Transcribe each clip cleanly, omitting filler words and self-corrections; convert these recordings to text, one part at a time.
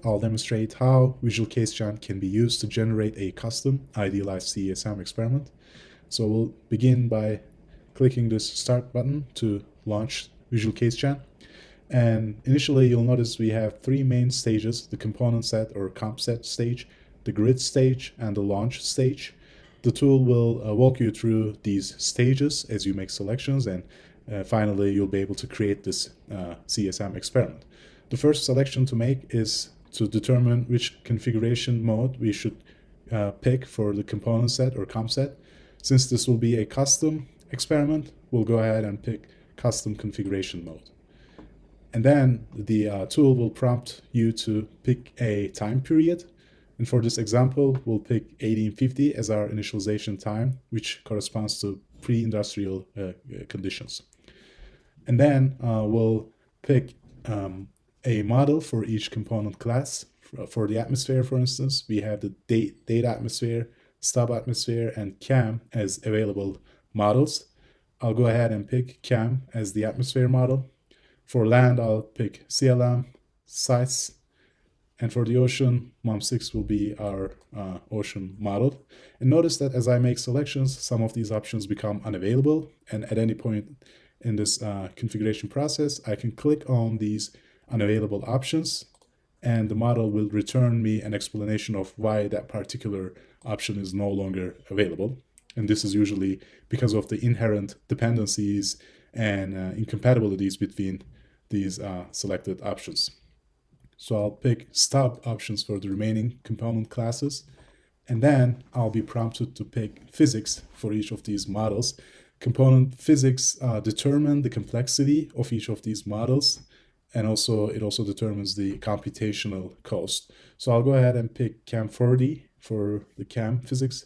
I'll demonstrate how visualCaseGen can be used to generate a custom idealized CESM experiment. So we'll begin by clicking this Start button to launch visualCaseGen. And initially, you'll notice we have three main stages: the component set or compset stage, the grid stage, and the launch stage. The tool will walk you through these stages as you make selections, and finally, you'll be able to create this CSM experiment. The first selection to make is to determine which configuration mode we should pick for the component set or compset. Since this will be a custom experiment, we'll go ahead and pick custom configuration mode. And then the tool will prompt you to pick a time period. And for this example, we'll pick 1850 as our initialization time, which corresponds to pre-industrial conditions. And then we'll pick a model for each component class. For the atmosphere, for instance, we have the date atmosphere, stub atmosphere, and CAM as available models. I'll go ahead and pick CAM as the atmosphere model. For land, I'll pick CLM, CESM, and for the ocean, MOM6 will be our ocean model. And notice that as I make selections, some of these options become unavailable, and at any point in this configuration process, I can click on these unavailable options, and the model will return me an explanation of why that particular option is no longer available. And this is usually because of the inherent dependencies and incompatibilities between these selected options. So I'll pick stub options for the remaining component classes, and then I'll be prompted to pick physics for each of these models. Component physics determine the complexity of each of these models, and it also determines the computational cost. So I'll go ahead and pick CAM 40 for the CAM physics,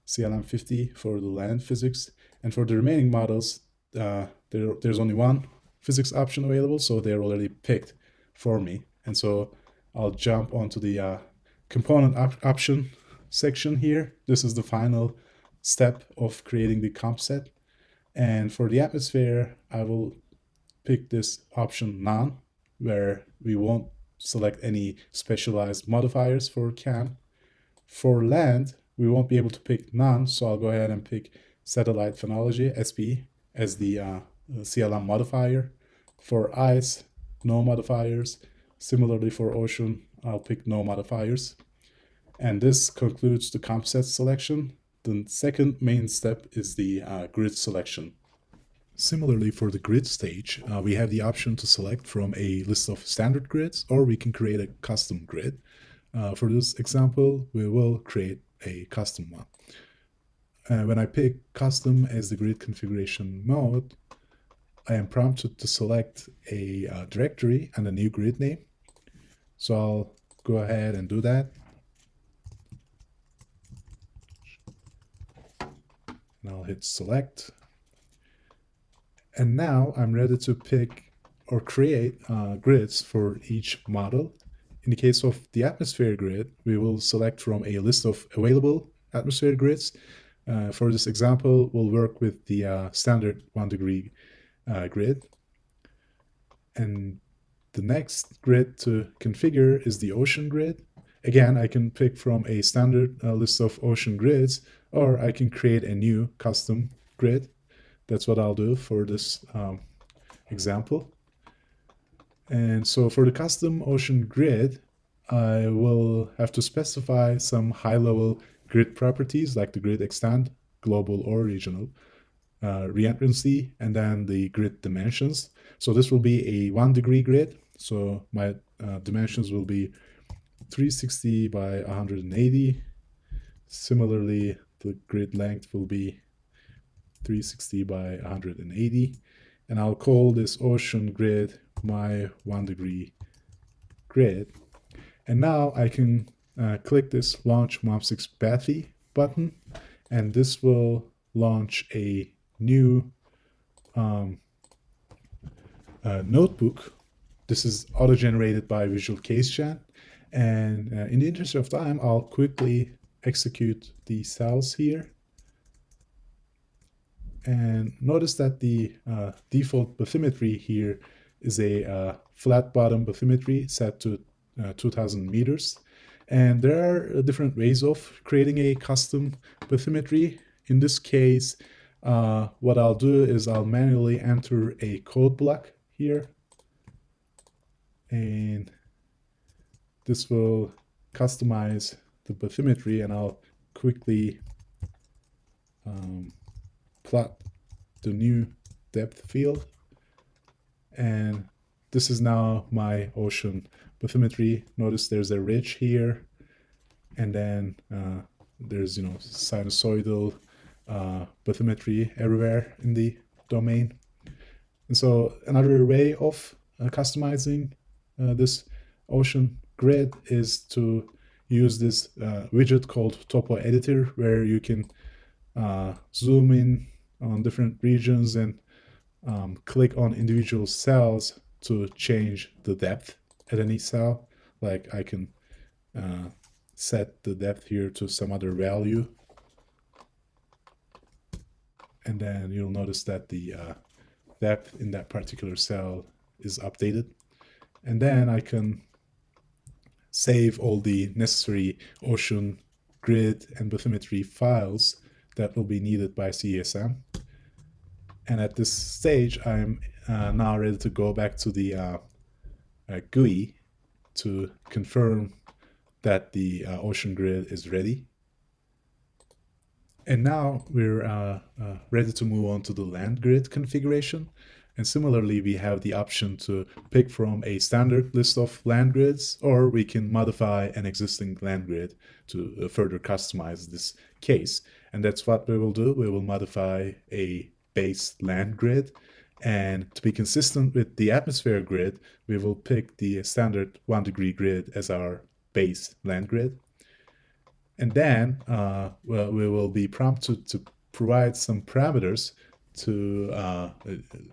CLM 50 for the land physics, and for the remaining models, there's only one physics option available, so they're already picked for me. And so I'll jump onto the component option section here. This is the final step of creating the comp set. And for the atmosphere, I will pick this option none, where we won't select any specialized modifiers for CAM. For land, we won't be able to pick none, so I'll go ahead and pick satellite phenology, SP, as the CLM modifier. For ice, no modifiers. Similarly for ocean, I'll pick no modifiers. And this concludes the comp set selection. The second main step is the grid selection. Similarly, for the grid stage, we have the option to select from a list of standard grids, or we can create a custom grid. For this example, we will create a custom one. When I pick custom as the grid configuration mode, I am prompted to select a directory and a new grid name. So I'll go ahead and do that. And I'll hit select. And now I'm ready to pick or create grids for each model. In the case of the atmosphere grid, we will select from a list of available atmosphere grids. For this example, we'll work with the standard 1 degree grid. And the next grid to configure is the ocean grid. Again, I can pick from a standard list of ocean grids, or I can create a new custom grid. That's what I'll do for this example. And so for the custom ocean grid, I will have to specify some high-level grid properties like the grid extent, global or regional, reentrancy, and then the grid dimensions. So this will be a 1 degree grid. So my dimensions will be 360 by 180. Similarly, the grid length will be 360 by 180. And I'll call this ocean grid my 1 degree grid. And now I can click this Launch MOM6 Bathy button, and this will launch a new notebook. This is auto-generated by visualCaseGen. And in the interest of time, I'll quickly execute the cells here. And notice that the default bathymetry here is a flat bottom bathymetry set to 2000 meters. And there are different ways of creating a custom bathymetry. In this case, what I'll do is I'll manually enter a code block here, and this will customize the bathymetry, and I'll quickly plot the new depth field. And this is now my ocean bathymetry. Notice there's a ridge here, and then there's sinusoidal bathymetry everywhere in the domain. And so another way of customizing this ocean grid is to use this widget called Topo Editor, where you can zoom in on different regions and click on individual cells to change the depth at any cell. Like I can set the depth here to some other value, and then you'll notice that the depth in that particular cell is updated. And then I can save all the necessary ocean grid and bathymetry files that will be needed by CESM. And at this stage, I'm now ready to go back to the GUI to confirm that the ocean grid is ready. And now we're ready to move on to the land grid configuration. And similarly, we have the option to pick from a standard list of land grids, or we can modify an existing land grid to further customize this case. And that's what we will do. We will modify a base land grid. And to be consistent with the atmosphere grid, we will pick the standard 1 degree grid as our base land grid. And then we will be prompted to provide some parameters to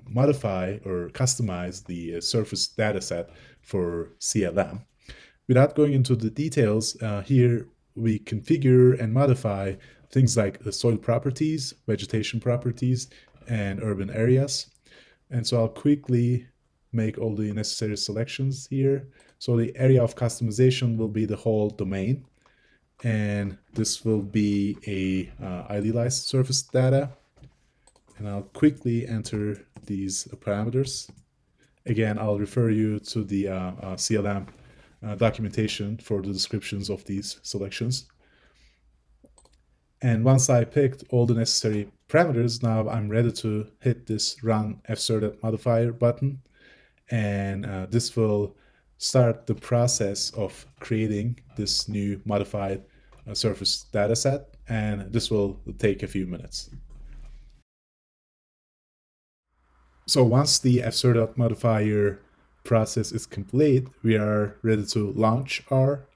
modify or customize the surface dataset for CLM. Without going into the details, here we configure and modify things like the soil properties, vegetation properties, and urban areas. And so I'll quickly make all the necessary selections here. So the area of customization will be the whole domain, and this will be a idealized surface data. And I'll quickly enter these parameters. Again, I'll refer you to the CLM documentation for the descriptions of these selections. And once I picked all the necessary parameters, now I'm ready to hit this Run Fsert Modifier button. And this will start the process of creating this new modified surface dataset. And this will take a few minutes. So once the Fsert modifier process is complete, we are ready to launch our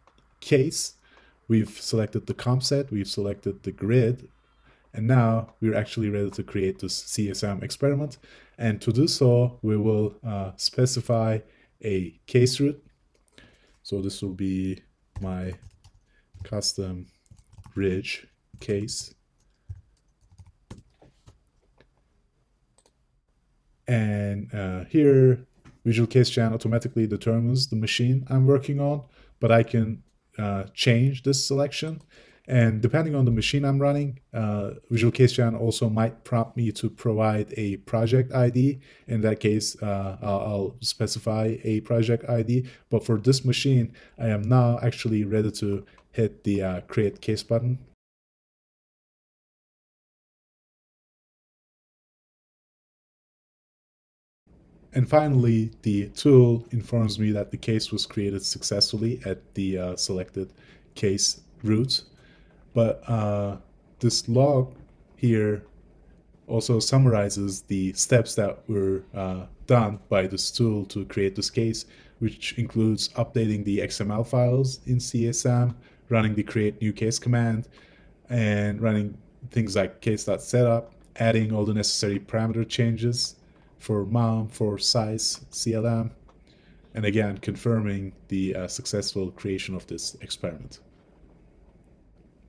case. We've selected the compset, we've selected the grid, and now we're actually ready to create this CSM experiment. And to do so, we will specify a case root. So this will be my custom ridge case. And here, visualCaseGen automatically determines the machine I'm working on, but I can change this selection. And depending on the machine I'm running, visualCaseGen also might prompt me to provide a project ID. In that case, I'll specify a project ID. But for this machine, I am now actually ready to hit the Create Case button. And finally, the tool informs me that the case was created successfully at the selected case root. But this log here also summarizes the steps that were done by this tool to create this case, which includes updating the XML files in CSM, running the create new case command, and running things like case.setup, adding all the necessary parameter changes for MOM, for size, CLM, and again, confirming the successful creation of this experiment.